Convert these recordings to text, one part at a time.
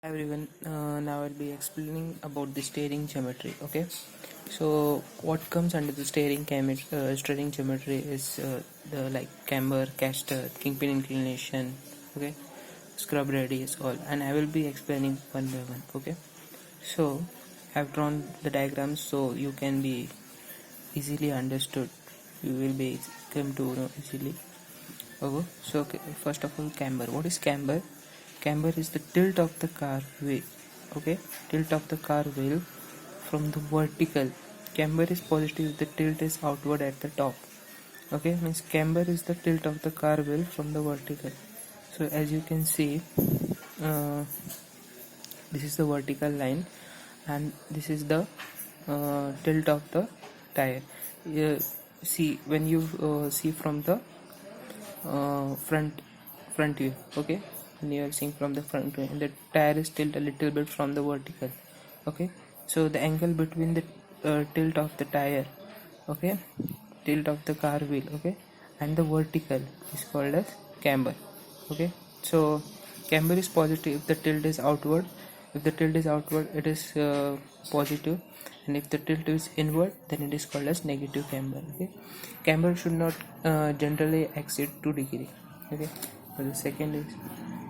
Hi everyone, now I'll be explaining about the steering geometry. Okay, so what comes under the steering geometry is the like camber, caster, kingpin inclination, okay, scrub radius, all, and I will be explaining one by one. Okay, so I've drawn the diagrams so you can be easily understood. You will be come to know easily. Okay, so okay, first of all, camber. What is camber? Camber is the tilt of the car wheel. Okay, tilt of the car wheel from the vertical. Camber is positive if the tilt is outward at the top. Okay, means camber is the tilt of the car wheel from the vertical. So as you can see, uh, this is the vertical line, and this is the tilt of the tire. See, when you see from the front view, okay, when you are seeing from the front view, and the tire is tilt a little bit from the vertical. Okay, so the angle between the tilt of the tire, okay, tilt of the car wheel, okay, and the vertical is called as camber. Okay, so camber is positive if the tilt is outward. If the tilt is outward, it is positive, and if the tilt is inward, then it is called as negative camber. Okay, camber should not generally exceed 2 degree. Okay, so the second is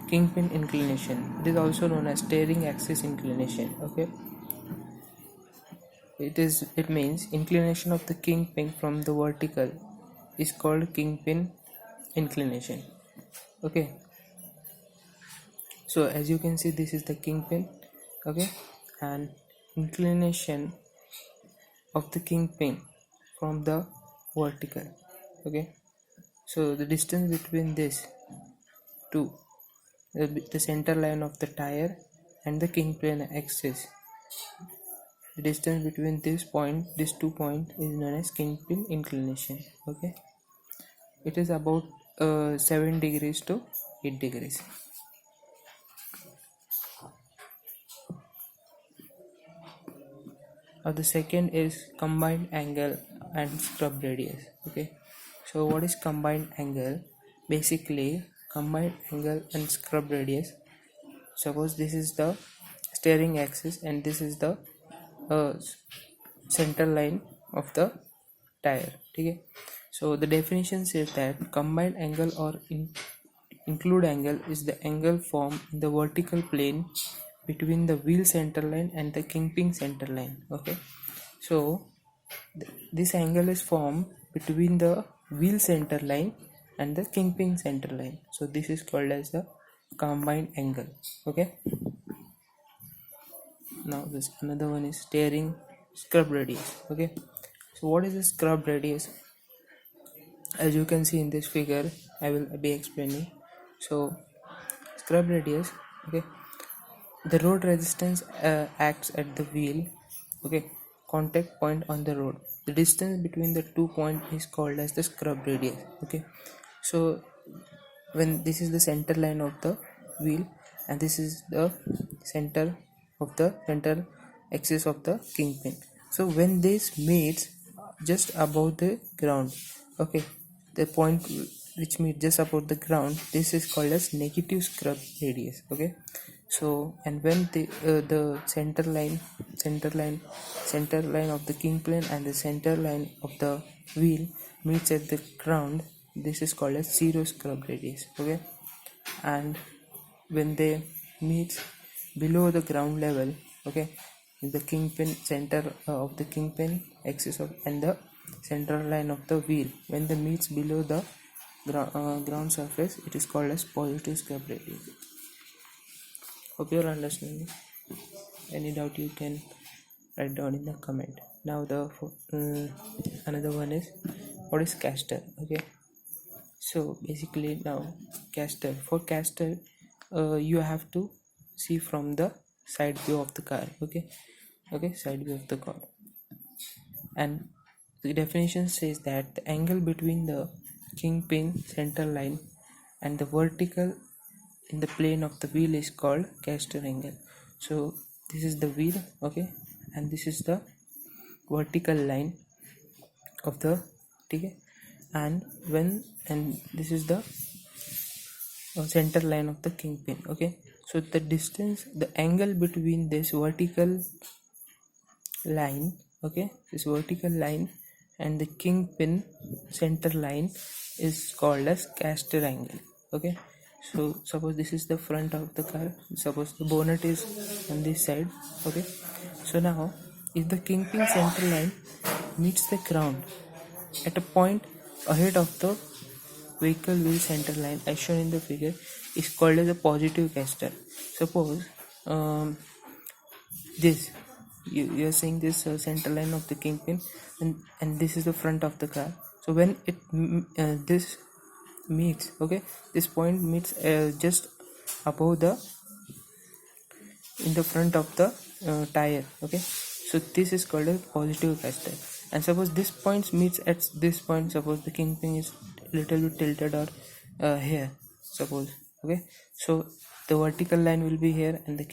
kingpin inclination. It is also known as steering axis inclination. Okay, it means inclination of the kingpin from the vertical is called kingpin inclination. Okay, so as you can see, this is the kingpin. Okay, and inclination of the kingpin from the vertical. Okay, so the distance between this two, the center line of the tire and the kingpin axis, the distance between these 2 points is known as kingpin inclination. Okay, it is about 7 degrees to 8 degrees. The second is combined angle and scrub radius. Okay, so what is combined angle? Basically, combined angle and scrub radius, suppose this is the steering axis and this is the uh, center line of the tire. Okay, so the definition says that combined angle or include angle is the angle formed in the vertical plane between the wheel center line and the kingpin center line. Okay, so this angle is formed between the wheel center line and the kingpin center line, so this is called as the combined angle. Okay, now this another one is steering scrub radius. Okay, so what is the scrub radius? As you can see in this figure, I will be explaining. So scrub radius, okay, the road resistance acts at the wheel, okay, contact point on the road. The distance between the 2 points is called as the scrub radius. Okay, so when this is the center line of the wheel and this is the center of the center axis of the kingpin, so when this meets just above the ground, okay, the point which meet just above the ground, this is called as negative scrub radius. Okay, so and when the center line of the kingpin and the center line of the wheel meets at the ground, this is called as zero scrub radius. Okay, and when they meet below the ground level, okay, the kingpin center of the kingpin axis of and the center line of the wheel, when they meets below the ground surface, it is called as positive scrub radius. Hope you are understanding. Any doubt you can write down in the comment. Now the another one is what is caster. Okay, so basically now caster, for caster you have to see from the side view of the car. Okay, okay, side view of the car, and the definition says that the angle between the kingpin center line and the vertical in the plane of the wheel is called caster angle. So this is the wheel, okay, and this is the vertical line of the, okay, and this is the center line of the kingpin. Okay, So the angle between this vertical line, okay, this vertical line and the kingpin center line is called as caster angle. Okay, so suppose this is the front of the car, suppose the bonnet is on this side. Okay, so now if the kingpin center line meets the ground at a point ahead of the vehicle wheel center line as shown in the figure, is called as a positive caster. Suppose this you are seeing this center line of the kingpin, and this is the front of the car. So when this meets, okay, this point meets just above the in the front of the tire. Okay, so this is called a positive caster. And suppose this point meets at this point, suppose the kingpin is little bit tilted or here, suppose. Okay, so the vertical line will be here and the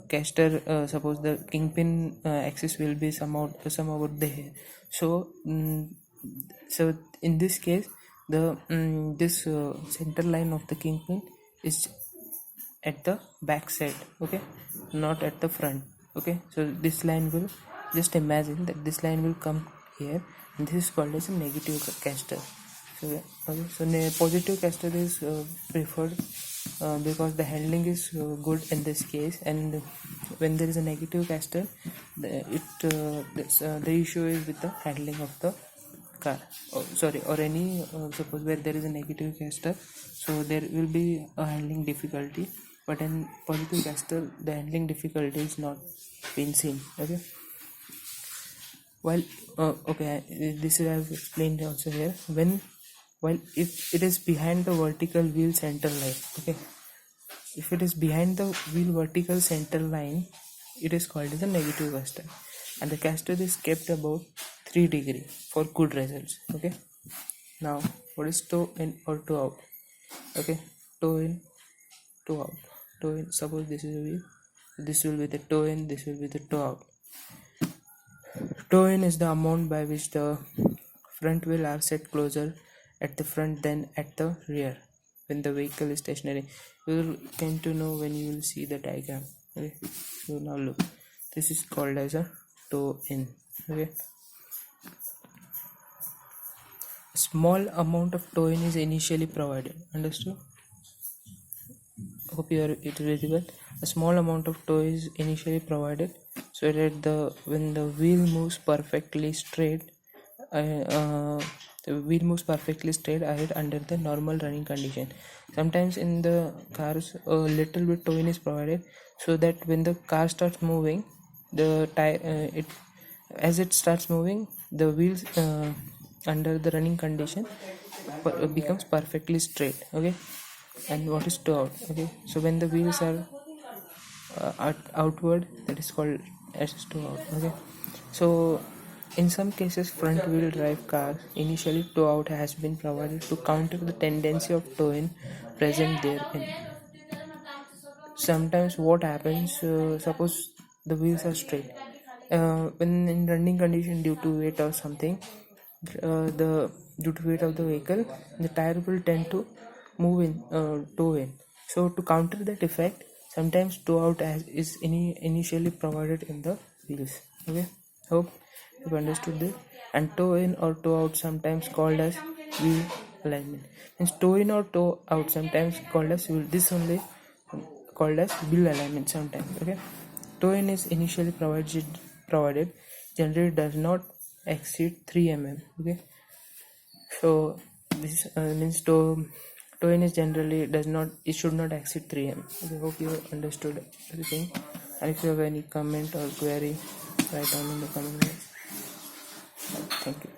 caster, suppose the kingpin axis will be somehow there. So so in this case the this center line of the kingpin is at the back side, okay, not at the front. Okay, so this line will, just imagine that this line will come here, and this is called as a negative caster. So okay, so positive caster is preferred because the handling is good in this case. And when there is a negative caster, the issue is with the handling of the car, or any suppose where there is a negative caster, so there will be a handling difficulty. But in positive caster, the handling difficulty is not been seen. Okay, while this is, I have explained also here. While if it is behind the vertical wheel center line, okay, if it is behind the wheel vertical center line, it is called as a negative caster, and the caster is kept about 3 degrees for good results. Okay, now what is toe in or toe out? Okay, toe in, toe out. Toe in, suppose this is a wheel, this will be the toe in, this will be the toe out. Toe in is the amount by which the front wheel are set closer at the front than at the rear when the vehicle is stationary. You will came to know when you will see the diagram. Okay, so now look, this is called as a toe in. Okay, a small amount of toe in is initially provided. Understood? Hope you are it visible. A small amount of toe is initially provided so that when the wheel moves perfectly straight, the wheel moves perfectly straight ahead under the normal running condition. Sometimes in the cars a little bit toe in is provided so that when the car starts moving, the tire as it starts moving, the wheels under the running condition becomes perfectly straight. Okay, and what is toe out? Okay, so when the wheels are outward, that is called as toe out. Okay, so in some cases front wheel drive cars, initially toe out has been provided to counter the tendency of toe in present therein. Sometimes what happens, suppose the wheels are straight, when in running condition due to weight or something, the due to weight of the vehicle, the tire will tend to move in, toe in. So to counter that effect, sometimes toe out is initially provided in the wheels. Okay, hope you've understood this. And toe in or toe out, sometimes called as wheel alignment. Means toe in or toe out, sometimes called as wheel. This only called as wheel alignment sometimes. Okay, toe in is initially provided. Generally does not exceed 3 mm. Okay, so this means toe in is generally it should not exceed 3 mm. Okay, hope you understood everything. And if you have any comment or query, write down in the comment box. Thank you.